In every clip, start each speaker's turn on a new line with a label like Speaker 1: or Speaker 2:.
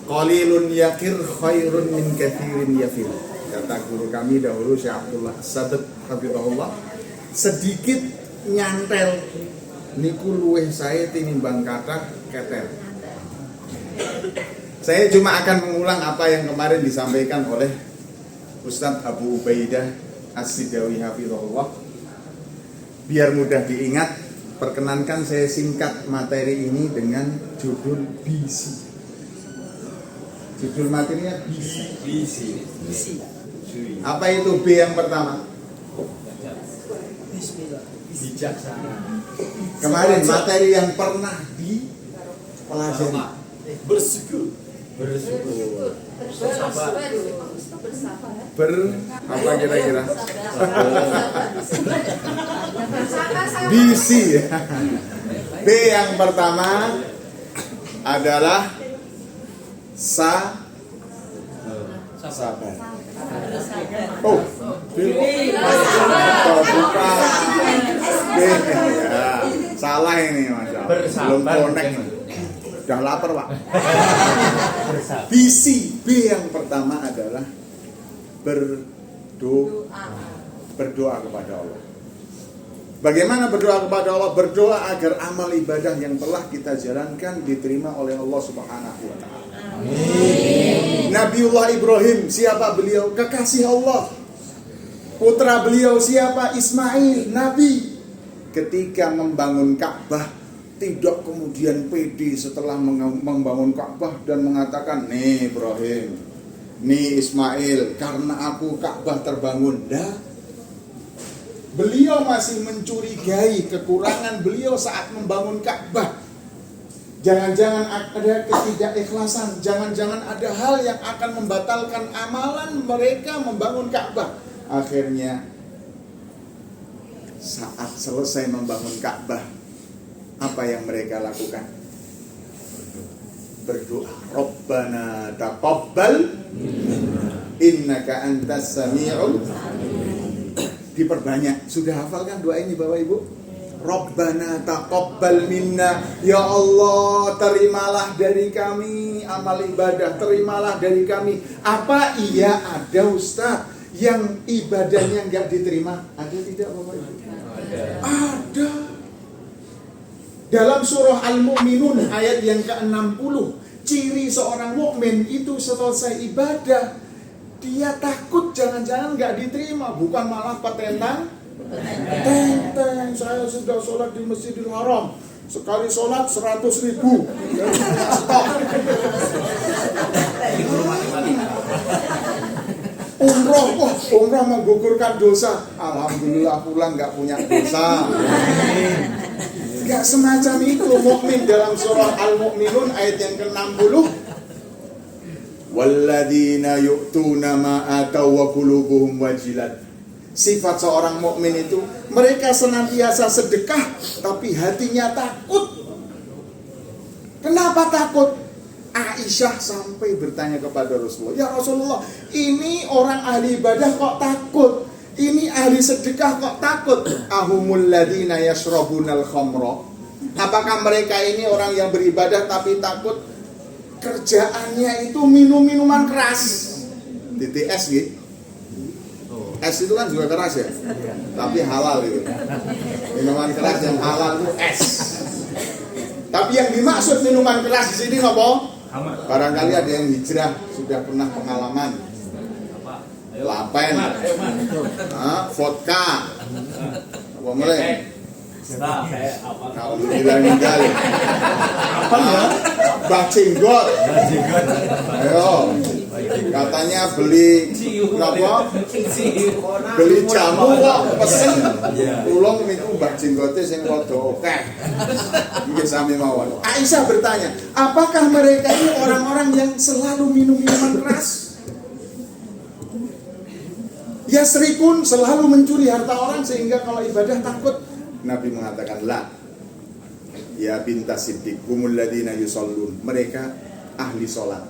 Speaker 1: Qalilun yakir khairun min kathirin yafir. Kata guru kami dahulu Syekh Abdullah As-Sadq hafizahullah, sedikit nyantel niku luweh saya tinimbang kata ketel. Saya cuma akan mengulang apa yang kemarin disampaikan oleh Ustadz Abu Ubaidah As-Sidawi hafizahullah. Biar mudah diingat, perkenankan saya singkat materi ini dengan judul BC. Judul materinya BC. Apa itu B yang pertama?
Speaker 2: Bijaksana.
Speaker 1: Kemarin materi yang pernah dipelajari.
Speaker 2: Bersyukur.
Speaker 1: Apa kira-kira? BC. B yang pertama adalah sabar. Oh, bukan. B ya. Salah ini Mas. Belum connect. Udah lapar Pak. BC. B yang pertama adalah berdoa kepada Allah. Bagaimana berdoa kepada Allah? Berdoa agar amal ibadah yang telah kita jalankan diterima oleh Allah Subhanahu wa taala. Nabiullah Ibrahim, siapa beliau? Kekasih Allah. Putra beliau siapa? Ismail, nabi. Ketika membangun Ka'bah, tidak kemudian pede setelah membangun Ka'bah dan mengatakan, "Nih Ibrahim, nih Ismail, karena aku Ka'bah terbangun." Beliau masih mencurigai kekurangan beliau saat membangun Ka'bah. Jangan-jangan ada ketidakikhlasan, jangan-jangan ada hal yang akan membatalkan amalan mereka membangun Ka'bah. Akhirnya saat selesai membangun Ka'bah, apa yang mereka lakukan? Berdoa. Rabbana taqabbal innaka antas sami'ul. Diperbanyak. Sudah hafal kan doa ini Bapak Ibu? Rabbana taqabbal minna. Ya Allah, terimalah dari kami amal ibadah, terimalah dari kami. Apa iya ada Ustaz yang ibadahnya enggak diterima? Ada tidak Bapak Ibu? Ada. Dalam surah Al-Mu'minun ayat yang ke-60, ciri seorang mukmin itu selesai ibadah dia takut jangan-jangan nggak diterima, bukan malah petentang. Tenteng, saya sudah sholat di Masjidil Haram, sekali sholat 100.000. Stop. Umroh menggugurkan dosa. Alhamdulillah pulang nggak punya dosa. Nggak semacam itu mukmin. Dalam surah Al-Mu'minun ayat yang ke-60. Walladzina yu'tuna ma ataw wa qulubuhum wajilat. Sifat seorang mukmin itu mereka senantiasa sedekah tapi hatinya takut. Kenapa takut? Aisyah sampai bertanya kepada Rasulullah, "Ya Rasulullah, ini orang ahli ibadah kok takut? Ini ahli sedekah kok takut? Ahumul ladzina yashrabunal khamra." Apakah mereka ini orang yang beribadah tapi takut? Kerjaannya itu minum minuman keras. DTS gitu. Es itu kan juga keras ya, tapi halal itu. Minuman keras yang halal itu es. Tapi yang dimaksud minuman keras di sini apa? Barangkali ada yang hijrah sudah pernah pengalaman. Lapen, vodka, apa mulai? Alhamdulillah meninggal. Apa ya? Bajenggot. Ayo. Katanya beli apa? Beli jamu kok pesen. Ulung niku Mbah Jenggote sing rada akeh. Nggih sami mawon. Aisyah bertanya, apakah mereka ini orang-orang yang selalu minum minuman keras? Yasrikun, selalu mencuri harta orang sehingga kalau ibadah takut. Nabi mengatakan, la. Ya bintas siddiq, humul ladina yusallun. Mereka ahli sholat.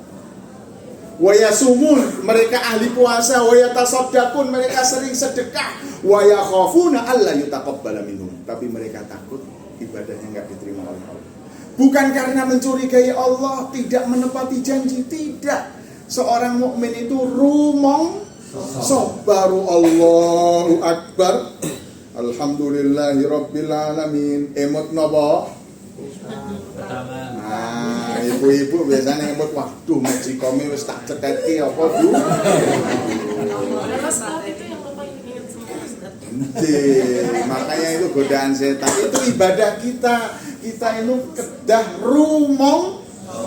Speaker 1: Wa yasumun, mereka ahli puasa. Wa yatasaddaqun, mereka sering sedekah. Wa yakhafuna alla yutaqabbala minhum. Tapi mereka takut ibadahnya enggak diterima oleh Allah. Bukan karena mencurigai Allah, tidak menepati janji, tidak. Seorang mukmin itu rumong sabaru Allahu Akbar. Alhamdulillahi Rabbil Alamin. Emot nopo? Nah, ibu-ibu biasanya emot, waduh magicome wis tak ceketi apa Bu? Makanya itu godaan setan. Itu ibadah kita. Kita itu kedah rumong,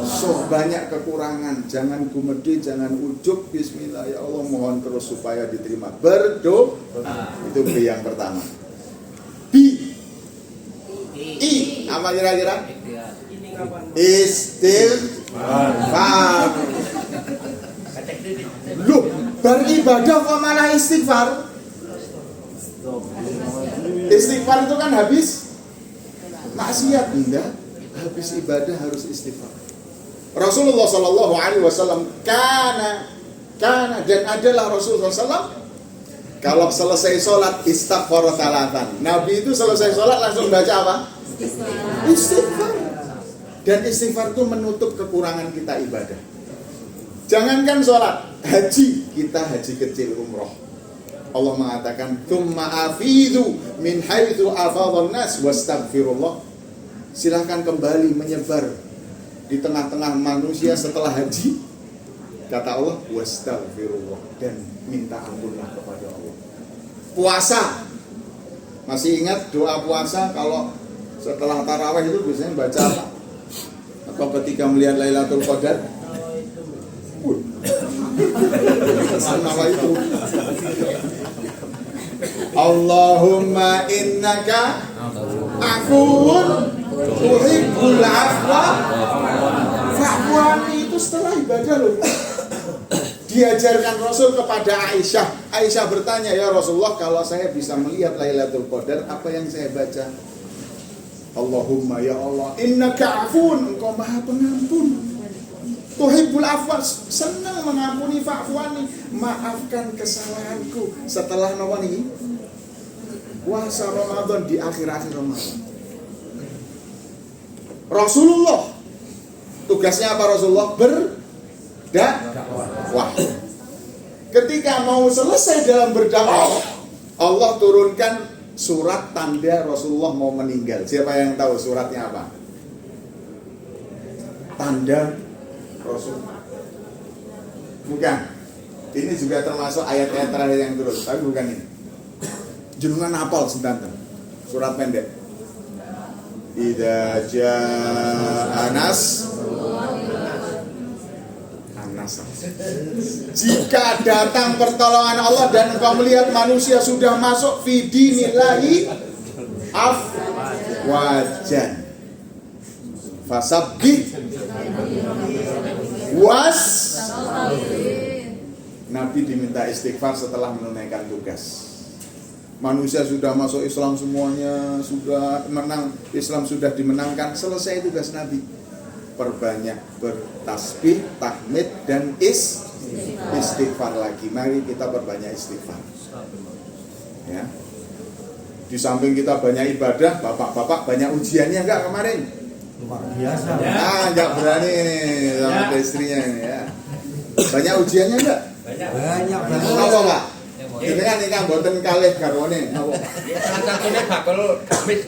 Speaker 1: so banyak kekurangan. Jangan gumedi, jangan ujub. Bismillah ya Allah, mohon terus supaya diterima. Berdoa. Itu B yang pertama. B. I. Apa kira-kira? Istighfar. Loh, beribadah kok malah istighfar? Istighfar itu kan habis maksiat, enggak? Habis ibadah harus istighfar. Rasulullah Shallallahu Alaihi Wasallam kana dan adalah Rasulullah SAW kalau selesai sholat istighfar salatan. Nabi itu selesai sholat langsung baca apa? Istighfar. Dan istighfar itu menutup kekurangan kita ibadah. Jangankan sholat, haji, kita haji kecil umroh. Allah mengatakan, "Tsumma afidu min haitsu afadhan nas wastaghfirullah." Silakan kembali menyebar di tengah-tengah manusia setelah haji. Kata Allah, wastaghfirullah, dan minta ampunlah kepada Allah. Puasa. Masih ingat doa puasa kalau setelah tarawih itu biasanya baca apa? Atau ketika melihat Lailatul Qadar? Nama itu. Allahumma innaka afuwun tuhibbul afwa fa'fu anni. Itu setelah ibadah loh. Diajarkan Rasul kepada Aisyah. Aisyah bertanya, ya Rasulullah, kalau saya bisa melihat Lailatul Qadar, apa yang saya baca? Allahumma ya Allah, innaka afuwun, engkau maha pengampun, tuhibbul afwa, senang mengampuni, fa'fu anni, maafkan kesalahanku. Setelah nawani puasa Ramadan, di akhir-akhir Ramadan. Rasulullah tugasnya apa? Rasulullah berdakwah. Ketika mau selesai dalam berdakwah, Allah turunkan surat tanda Rasulullah mau meninggal. Siapa yang tahu suratnya apa? Tanda Rasul. Bukan. Ini juga termasuk ayat-ayat terakhir yang turun, tapi bukan ini. Jenengan hafal sebentar. Surat pendek. Idza jaa Anas. Jika datang pertolongan Allah dan engkau melihat manusia sudah masuk fi dinillahi afwajan fasabbih Nabi diminta istighfar setelah menunaikan tugas. Manusia sudah masuk Islam semuanya, sudah menang, Islam sudah dimenangkan, selesai tugas Nabi. Perbanyak bertasbih, tahmid, dan istighfar lagi. Mari kita perbanyak istighfar. Ya. Di samping kita banyak ibadah, bapak-bapak banyak ujiannya enggak kemarin?
Speaker 2: Luar biasa.
Speaker 1: Enggak berani nih sama istrinya ini ya. Banyak ujiannya enggak?
Speaker 2: Banyak banget.
Speaker 1: Apa Pak? Ini kan ingkang boten kalih garwane. Napa?
Speaker 3: Salah satunya bakal gamis.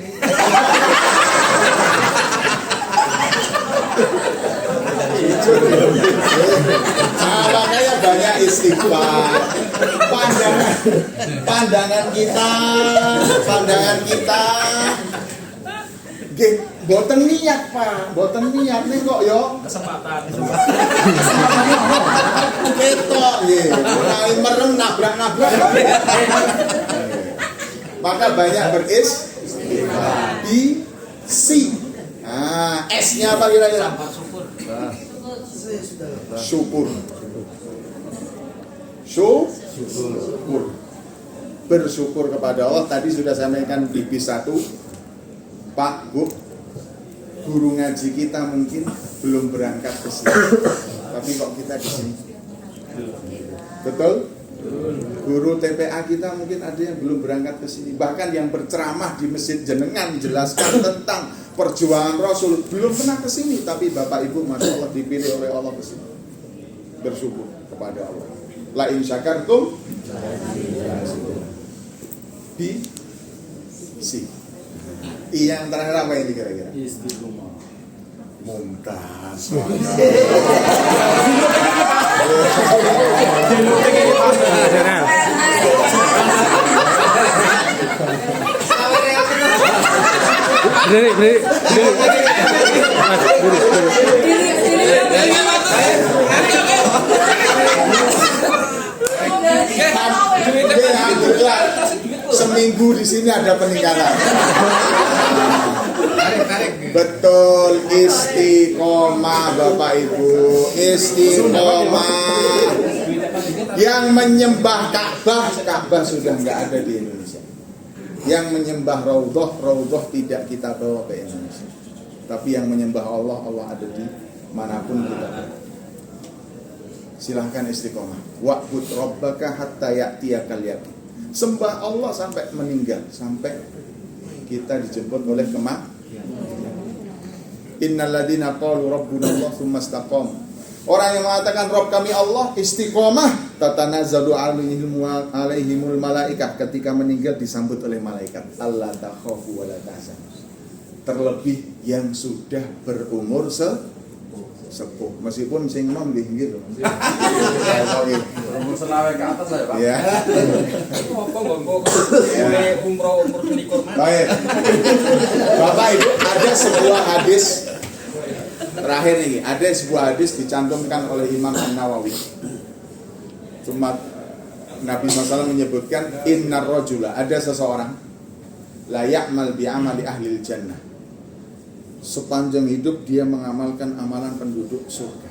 Speaker 1: Makanya banyak istighfar. Pandangan kita nggih boten niat Pak, boten niat nih kok yo
Speaker 3: Kesempatan.
Speaker 1: ketok nggih, mulai merem nabrak-nabrak. Maka banyak beristighfar. Isi. Nah, S-nya apa kira-kira? Syukur. Syukur. Bersyukur kepada Allah. Tadi sudah sampaikan di bis 1. Pak, Bu, guru ngaji kita mungkin belum berangkat ke sini. Tapi kok kita di sini? Betul? Guru TPA kita mungkin ada yang belum berangkat ke sini. Bahkan yang berceramah di masjid jenengan menjelaskan tentang perjuangan Rasul belum pernah ke sini, tapi Bapak Ibu Masya Allah dipilih oleh Allah ke sini. Bersyukur kepada Allah. La in syakartum bi si. Yang terakhir apa ini kira-kira?
Speaker 2: Istiqomah.
Speaker 1: Mumtaz.
Speaker 4: Berdiri. Mas, berdiri.
Speaker 1: Seminggu di sini ada peningkatan.
Speaker 3: Tarik.
Speaker 1: Betul, istiqomah Bapak Ibu, istiqomah. Yang menyembah Ka'bah sudah nggak ada di Indonesia. Yang menyembah Raudhah tidak kita bawa ke Indonesia. Tapi yang menyembah Allah ada di manapun kita berada. Silahkan istiqomah. Wa'bud rabbaka hatta ya'tiyakal yaqin. Sembah Allah sampai meninggal, sampai kita dijemput oleh kematian. Innal ladzina qalu rabbuna Allah tsumma istaqamu. Orang yang mengatakan Rabb kami Allah, istiqomah, tatanazzalu alaihimul malaikah, ketika meninggal disambut oleh malaikat. Allah takhafu wa la tahzanu. Terlebih yang sudah berumur sepuh, meskipun sing nom nggih gitu.
Speaker 2: Umur selawe ke atas saya, Pak.
Speaker 1: Ya.
Speaker 3: Apa ngomong umroh umur 21 Mas?
Speaker 1: Baik. Bapak Ibu, ada sebuah hadis terakhir ini, ada sebuah hadis dicantumkan oleh Imam An-Nawawi. Cuma Nabi SAW menyebutkan innar rajula, ada seseorang la ya'mal bi amali ahli jannah. Sepanjang hidup dia mengamalkan amalan penduduk surga.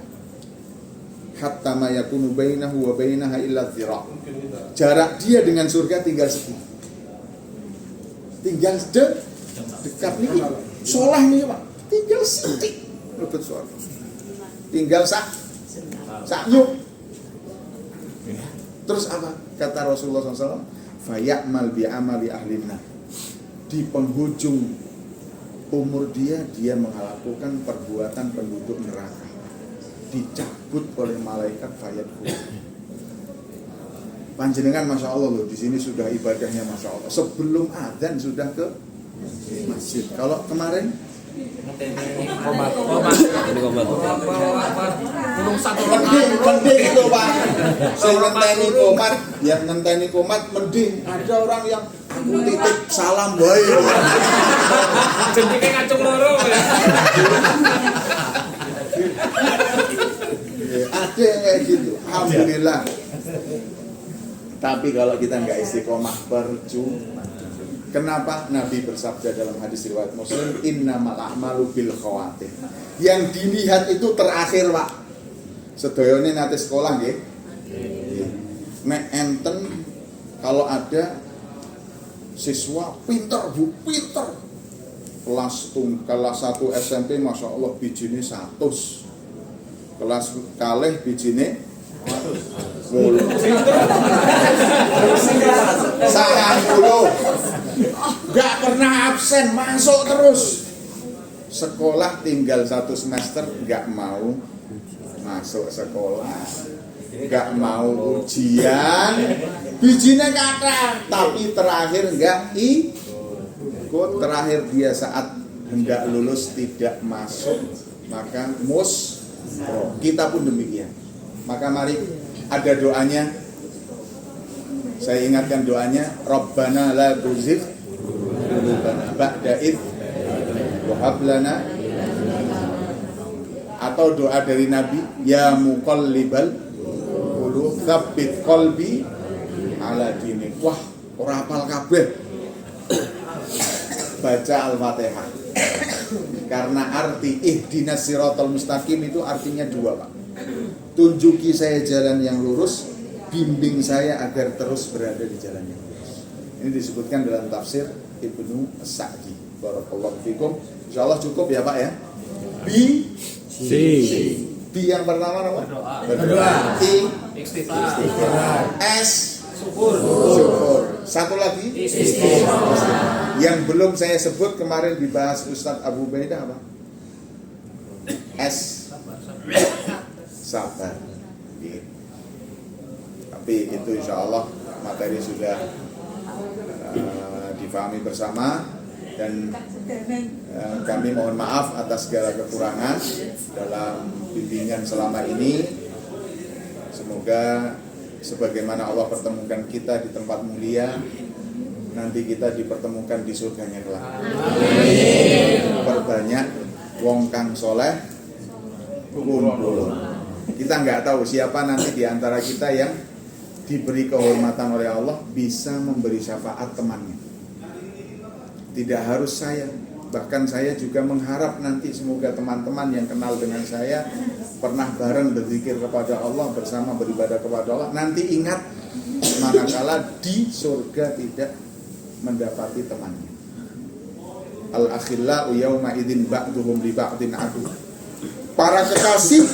Speaker 1: Hatta ma yakunu bainahu wa bainaha illa dhira'. Jarak dia dengan surga tinggal segini. Tinggal dekat nih. Soleh nih, Pak. Tinggal sedikit lebet surga. Tinggal sak nyuk. Terus apa kata Rasulullah SAW? Faya'mal bi amali ahlinna. Di penghujung umur dia melakukan perbuatan penduduk neraka, dicabut oleh malaikat fayadkhul. Panjenengan Masya Allah loh, di sini sudah ibadahnya Masya Allah. Sebelum adzan sudah ke masjid. Kalau kemarin
Speaker 4: Komat.
Speaker 3: Gunung satu
Speaker 1: mending itu Pak. Saya ngenteni komat, yang ngenteni komat mending. Ada orang yang aku titip salam wae.
Speaker 3: jenenge ngacung loro ya.
Speaker 1: Ada yang kayak gitu. Alhamdulillah. Tapi kalau kita nggak istiqomah percuma. Kenapa Nabi bersabda dalam hadis riwayat Muslim, innamal a'malu bil khawatim. Yang dilihat itu terakhir, Pak. Sedayane nate sekolah nggih. Nek enten kalau ada siswa pinter Bu, pinter. Kelas 1 SMP Masya Allah bijine 100. Kelas kalih bijine 10. 90. Gak pernah absen, masuk terus. Sekolah tinggal 1 semester, gak mau masuk sekolah, gak mau ujian, bijinya kata, tapi terakhir gak ikut. Terakhir dia saat hendak lulus tidak masuk, maka kita pun demikian. Maka mari ada doanya. Saya ingatkan doanya, Rabbana la tuzigh qulubana ba'da idh wa hab lana, atau doa dari Nabi, ya muqallibal qulub tsabbit qalbi ala dinik. Wah, ora hafal kabeh. Baca Al-Fatihah. Karena arti ihdinas siratal mustaqim itu artinya dua, Pak. Tunjuki saya jalan yang lurus, bimbing saya agar terus berada di jalan yang lurus. Ini disebutkan dalam tafsir Ibnu As-Sa'di. Barakallahu fikum. Insyaallah cukup ya Pak ya. B yang pertama apa? Berdoa. I istighfar. S syukur. Satu lagi
Speaker 3: Istiqomah.
Speaker 1: yang belum saya sebut kemarin dibahas Ustadz Abu Baidah apa? Sabar. Gitu. Tapi itu insya Allah materi sudah difahami bersama dan kami mohon maaf atas segala kekurangan dalam bimbingan selama ini. Semoga sebagaimana Allah pertemukan kita di tempat mulia, nanti kita dipertemukan di surganya kelak. Perbanyak wong kang soleh kumpul. Kita nggak tahu siapa nanti di antara kita yang diberi kehormatan oleh Allah bisa memberi syafaat temannya. Tidak harus saya, bahkan saya juga mengharap nanti semoga teman-teman yang kenal dengan saya pernah bareng berzikir kepada Allah, bersama beribadah kepada Allah, nanti ingat manakala di surga tidak mendapati temannya. Al-akhillau yawma idzin ba'duhum li ba'din adu. Para kekasih,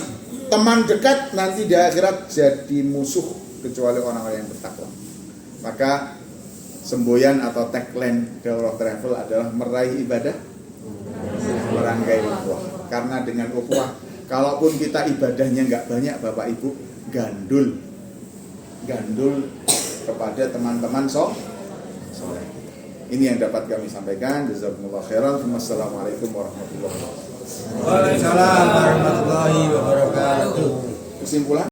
Speaker 1: teman dekat nanti di akhirat jadi musuh kecuali orang-orang yang bertakwa. Maka semboyan atau tagline Daurah Travel adalah meraih ibadah, merangkai ukhuwah. Karena dengan ukhuwah, kalaupun kita ibadahnya nggak banyak, Bapak Ibu, gandul kepada teman-teman soleh. Ini yang dapat kami sampaikan. Jazakumullah khairan. Wassalamualaikum warahmatullahi wabarakatuh.
Speaker 4: Waalaikumsalam warahmatullahi wabarakatuh.
Speaker 1: Kesimpulan.